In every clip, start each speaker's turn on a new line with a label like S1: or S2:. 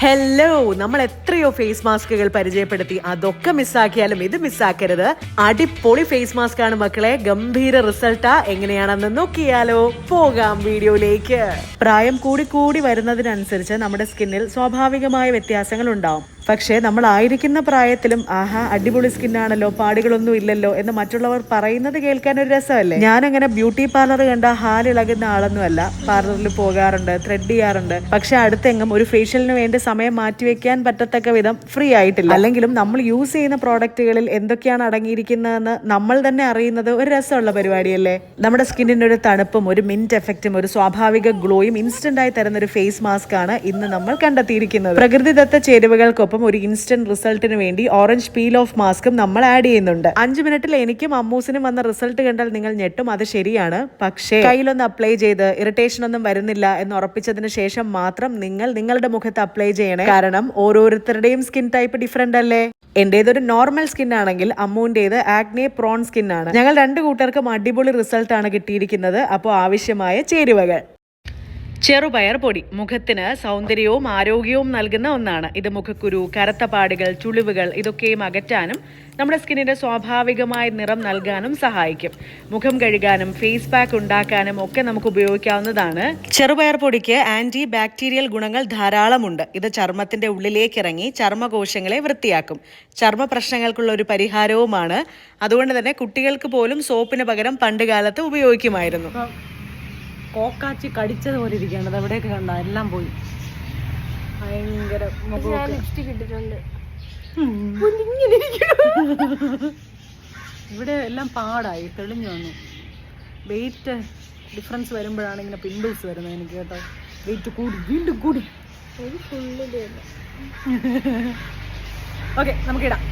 S1: Hello, നമ്മൾ എത്രയോ face മാസ്കുകൾ പരിചയപ്പെടുത്തി. അതൊക്കെ മിസ്സാക്കിയാലും ഇത് മിസ്സാക്കരുത്. അടിപൊളി ഫേസ് മാസ്ക് ആണ് മക്കളെ. ഗംഭീര റിസൾട്ടാ. എങ്ങനെയാണെന്ന് നോക്കിയാലോ? പോകാം വീഡിയോയിലേക്ക്. പ്രായം കൂടി വരുന്നതിനനുസരിച്ച് നമ്മുടെ സ്കിന്നിൽ സ്വാഭാവികമായ വ്യത്യാസങ്ങൾ ഉണ്ടാവും. പക്ഷേ നമ്മളായിരിക്കുന്ന പ്രായത്തിലും ആഹാ അടിപൊളി സ്കിന്നാണല്ലോ, പാടുകളൊന്നും ഇല്ലല്ലോ എന്ന് മറ്റുള്ളവർ പറയുന്നത് കേൾക്കാൻ ഒരു രസമല്ലേ. ഞാനങ്ങനെ ബ്യൂട്ടി പാർലർ കണ്ട ഹാലിളകുന്ന ആളൊന്നുമല്ല. പാർലറിൽ പോകാറുണ്ട്, ത്രെഡ് ചെയ്യാറുണ്ട്. പക്ഷെ അടുത്തെങ്ങും ഒരു ഫേഷ്യലിന് വേണ്ടി സമയം മാറ്റിവെക്കാൻ പറ്റത്തക്ക വിധം ഫ്രീ ആയിട്ടില്ല. അല്ലെങ്കിലും നമ്മൾ യൂസ് ചെയ്യുന്ന പ്രോഡക്റ്റുകളിൽ എന്തൊക്കെയാണ് അടങ്ങിയിരിക്കുന്നതെന്ന് നമ്മൾ തന്നെ അറിയുന്നത് ഒരു രസമുള്ള പരിപാടിയല്ലേ. നമ്മുടെ സ്കിന്നിന് ഒരു തണുപ്പും ഒരു മിന്റ് എഫക്റ്റും ഒരു സ്വാഭാവിക ഗ്ലോയും ഇൻസ്റ്റന്റ് ആയി തരുന്ന ഒരു ഫേസ് മാസ്ക് ആണ് ഇന്ന് നമ്മൾ കണ്ടെത്തിയിരിക്കുന്നത്. പ്രകൃതിദത്ത ചേരുവകൾക്കൊപ്പം ഒരു ഇൻസ്റ്റന്റ് റിസൾട്ടിന് വേണ്ടി ഓറഞ്ച് പീൽ ഓഫ് മാസ്കും നമ്മൾ ആഡ് ചെയ്യുന്നുണ്ട്. 5 മിനിറ്റിൽ എനിക്കും അമ്മൂസിനും വന്ന റിസൾട്ട് കണ്ടാൽ നിങ്ങൾ ഞെട്ടും. അത് ശരിയാണ്. പക്ഷേ കയ്യിലൊന്ന് അപ്ലൈ ചെയ്ത് ഇറിറ്റേഷൻ ഒന്നും വരുന്നില്ല എന്ന് ഉറപ്പിച്ചതിന് ശേഷം മാത്രം നിങ്ങൾ നിങ്ങളുടെ മുഖത്ത് അപ്ലൈ ചെയ്യണേ. കാരണം ഓരോരുത്തരുടെയും സ്കിൻ ടൈപ്പ് ഡിഫറെന്റ് അല്ലേ. എന്റേതൊരു നോർമൽ സ്കിൻ ആണെങ്കിൽ അമ്മൂന്റേത് ആഗ്നെ പ്രോൺ സ്കിൻ ആണ്. ഞങ്ങൾ 2 കൂട്ടർക്കും അടിപൊളി റിസൾട്ട് ആണ് കിട്ടിയിരിക്കുന്നത്. അപ്പോൾ ആവശ്യമായ ചേരുവകൾ: ചെറുപയർ പൊടി മുഖത്തിന് സൗന്ദര്യവും ആരോഗ്യവും നൽകുന്ന ഒന്നാണ്. ഇത് മുഖക്കുരു, കറുത്ത പാടുകൾ, ചുളിവുകൾ ഇതൊക്കെയും അകറ്റാനും നമ്മുടെ സ്കിന്നിന്റെ സ്വാഭാവികമായ നിറം നൽകാനും സഹായിക്കും. മുഖം കഴുകാനും ഫേസ് പാക്ക് ഉണ്ടാക്കാനും ഒക്കെ നമുക്ക് ഉപയോഗിക്കാവുന്നതാണ്. ചെറുപയർ പൊടിക്ക് ആന്റി ബാക്ടീരിയൽ ഗുണങ്ങൾ ധാരാളമുണ്ട്. ഇത് ചർമ്മത്തിന്റെ ഉള്ളിലേക്ക് ഇറങ്ങി ചർമ്മകോശങ്ങളെ വൃത്തിയാക്കും. ചർമ്മ പ്രശ്നങ്ങൾക്കുള്ള ഒരു പരിഹാരവുമാണ്. അതുകൊണ്ട് തന്നെ കുട്ടികൾക്ക് പോലും സോപ്പിന് പകരം പണ്ടുകാലത്ത് ഉപയോഗിക്കുമായിരുന്നു.
S2: കോക്കാച്ചി കടിച്ചതുപോലെ ഇരിക്കുകയാണ്. അത് എവിടെയൊക്കെ കണ്ട എല്ലാം പോയി. ഭയങ്കര ഇവിടെ എല്ലാം പാടായി, തെളിഞ്ഞു വന്നു. വെയിറ്റ് ഡിഫറൻസ് വരുമ്പോഴാണ് ഇങ്ങനെ പിമ്പിൾസ് വരുന്നത് എനിക്ക് കേട്ടോ. വെയിറ്റ് കൂടി, വീണ്ടും കൂടി. ഓക്കെ, നമുക്കിടാം.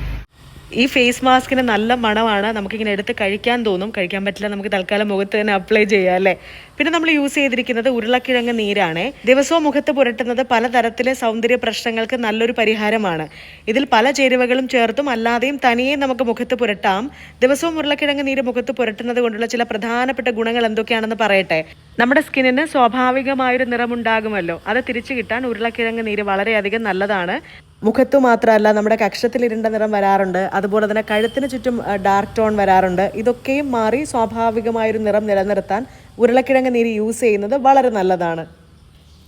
S1: ഈ ഫേസ് മാസ്കിന് നല്ല മണമാണ്. നമുക്കിങ്ങനെ എടുത്ത് കഴിക്കാൻ തോന്നും. കഴിക്കാൻ പറ്റില്ല, നമുക്ക് തൽക്കാലം മുഖത്ത് തന്നെ അപ്ലൈ ചെയ്യാം അല്ലേ. പിന്നെ നമ്മൾ യൂസ് ചെയ്തിരിക്കുന്നത് ഉരുളക്കിഴങ്ങ് നീരാണ്. ദിവസവും മുഖത്ത് പുരട്ടുന്നത് പലതരത്തിലെ സൗന്ദര്യ പ്രശ്നങ്ങൾക്ക് നല്ലൊരു പരിഹാരമാണ്. ഇതിൽ പല ചേരുവകളും ചേർത്തും അല്ലാതെയും തനിയെ നമുക്ക് മുഖത്ത് പുരട്ടാം. ദിവസവും ഉരുളക്കിഴങ്ങ് നീര് മുഖത്ത് പുരട്ടുന്നത് കൊണ്ടുള്ള ചില പ്രധാനപ്പെട്ട ഗുണങ്ങൾ എന്തൊക്കെയാണെന്ന് പറയട്ടെ. നമ്മുടെ സ്കിന്നിന് സ്വാഭാവികമായൊരു നിറമുണ്ടാകുമല്ലോ, അത് തിരിച്ചു കിട്ടാൻ ഉരുളക്കിഴങ്ങ് നീര് വളരെയധികം നല്ലതാണ്. മുഖത്തു മാത്രമല്ല, നമ്മുടെ കക്ഷത്തിൽ ഇരുണ്ട നിറം വരാറുണ്ട്. അതുപോലെ തന്നെ കഴുത്തിന് ചുറ്റും ഡാർക്ക് ടോൺ വരാറുണ്ട്. ഇതൊക്കെയും മാറി സ്വാഭാവികമായൊരു നിറം നിലനിർത്താൻ ഉരുളക്കിഴങ്ങ് നീര് യൂസ് ചെയ്യുന്നത് വളരെ നല്ലതാണ്.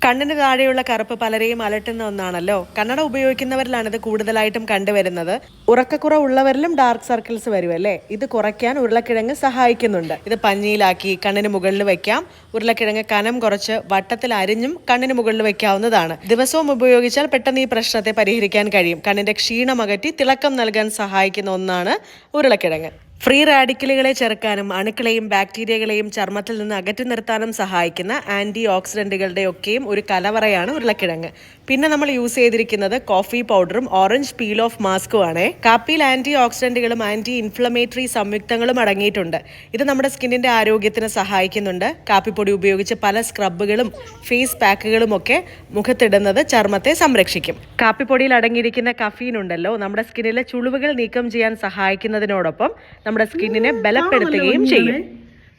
S1: കണ്ണിന് താഴെയുള്ള കറുപ്പ് പലരെയും അലട്ടുന്ന ഒന്നാണല്ലോ. കണ്ണട ഉപയോഗിക്കുന്നവരിലാണ് ഇത് കൂടുതലായിട്ടും കണ്ടുവരുന്നത്. ഉറക്കക്കുറവുള്ളവരിലും ഡാർക്ക് സർക്കിൾസ് വരുമല്ലേ. ഇത് കുറയ്ക്കാൻ ഉരുളക്കിഴങ്ങ് സഹായിക്കുന്നുണ്ട്. ഇത് പഞ്ഞിയിലാക്കി കണ്ണിന് മുകളിൽ വെക്കാം. ഉരുളക്കിഴങ്ങ് കനം കുറച്ച് വട്ടത്തിൽ അരിഞ്ഞും കണ്ണിന് മുകളിൽ വെക്കാവുന്നതാണ്. ദിവസവും ഉപയോഗിച്ചാൽ പെട്ടെന്ന് ഈ പ്രശ്നത്തെ പരിഹരിക്കാൻ കഴിയും. കണ്ണിന്റെ ക്ഷീണം അകറ്റി തിളക്കം നൽകാൻ സഹായിക്കുന്ന ഒന്നാണ് ഉരുളക്കിഴങ്ങ്. ഫ്രീ റാഡിക്കലുകളെ ചെറുക്കാനും അണുക്കളെയും ബാക്ടീരിയകളെയും ചർമ്മത്തിൽ നിന്ന് അകറ്റി നിർത്താനും സഹായിക്കുന്ന ആന്റി ഓക്സിഡന്റുകളുടെ ഒക്കെയും ഒരു കലവറയാണ് ഉരുളക്കിഴങ്ങ്. പിന്നെ നമ്മൾ യൂസ് ചെയ്തിരിക്കുന്നത് കോഫി പൗഡറും ഓറഞ്ച് പീൽ ഓഫ് മാസ്കും ആണ്. കാപ്പിയിൽ ആന്റി ഓക്സിഡന്റുകളും ആന്റി ഇൻഫ്ലമേറ്ററി സംയുക്തങ്ങളും അടങ്ങിയിട്ടുണ്ട്. ഇത് നമ്മുടെ സ്കിന്നിന്റെ ആരോഗ്യത്തിന് സഹായിക്കുന്നുണ്ട്. കാപ്പിപ്പൊടി ഉപയോഗിച്ച് പല സ്ക്രബുകളും ഫേസ് പാക്കുകളും ഒക്കെ മുഖത്തിടുന്നത് ചർമ്മത്തെ സംരക്ഷിക്കും. കാപ്പിപ്പൊടിയിൽ അടങ്ങിയിരിക്കുന്ന കഫീൻ ഉണ്ടല്ലോ, നമ്മുടെ സ്കിന്നിലെ ചുളിവുകൾ നീക്കം ചെയ്യാൻ സഹായിക്കുന്നതിനോടൊപ്പം നമ്മുടെ സ്കിന്നിനെ ബലപ്പെടുത്തുകയും ചെയ്യും.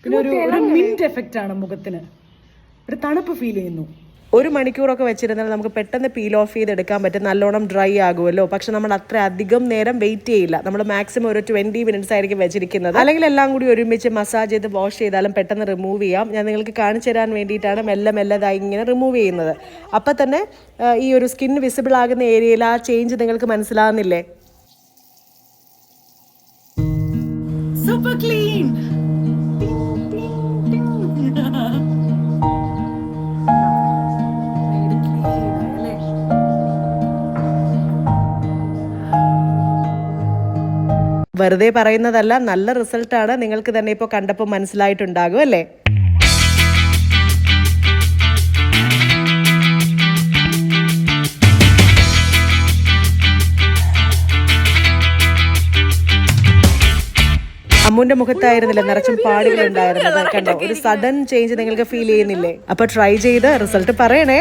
S2: പിന്നെ ഒരു മിന്റ് എഫക്റ്റ് ആണ് മുഖത്തിന്. ഒരു തണുപ്പ് ഫീൽ ചെയ്യുന്നു.
S1: 1 മണിക്കൂറൊക്കെ വെച്ചിരുന്നാൽ നമുക്ക് പെട്ടെന്ന് പീൽ ഓഫ് ചെയ്തെടുക്കാൻ പറ്റും. നല്ലോണം ഡ്രൈ ആകുമല്ലോ. പക്ഷെ നമ്മൾ അത്ര അധികം നേരം വെയിറ്റ് ചെയ്യില്ല. നമ്മൾ മാക്സിമം ഒരു 20 മിനിറ്റ്സ് ആയിരിക്കും വെച്ചിരിക്കുന്നത്. അല്ലെങ്കിൽ എല്ലാം കൂടി ഒരുമിച്ച് മസാജ് ചെയ്ത് വാഷ് ചെയ്താലും പെട്ടെന്ന് റിമൂവ് ചെയ്യാം. ഞാൻ നിങ്ങൾക്ക് കാണിച്ചു തരാൻ വേണ്ടിയിട്ടാണ് മെല്ലെതായി ഇങ്ങനെ റിമൂവ് ചെയ്യുന്നത്. അപ്പം തന്നെ ഈ ഒരു സ്കിൻ വിസിബിൾ ആകുന്ന ഏരിയയിൽ ആ ചേഞ്ച് നിങ്ങൾക്ക് മനസ്സിലാകുന്നില്ലേ?
S2: Super clean.
S1: വെറുതെ പറയുന്നതല്ല, നല്ല റിസൾട്ടാണ്. നിങ്ങൾക്ക് തന്നെ ഇപ്പോൾ കണ്ടപ്പോൾ മനസ്സിലായിട്ടുണ്ടാകും അല്ലേ. അമ്മുന്റെ മുഖത്തായിരുന്നില്ല നിറച്ചും പാടുകൾ ഉണ്ടായിരുന്നത്. കണ്ടോ, ഒരു സഡൻ ചേഞ്ച് നിങ്ങൾക്ക് ഫീൽ ചെയ്യുന്നില്ലേ? അപ്പൊ ട്രൈ ചെയ്ത് റിസൾട്ട് പറയണേ.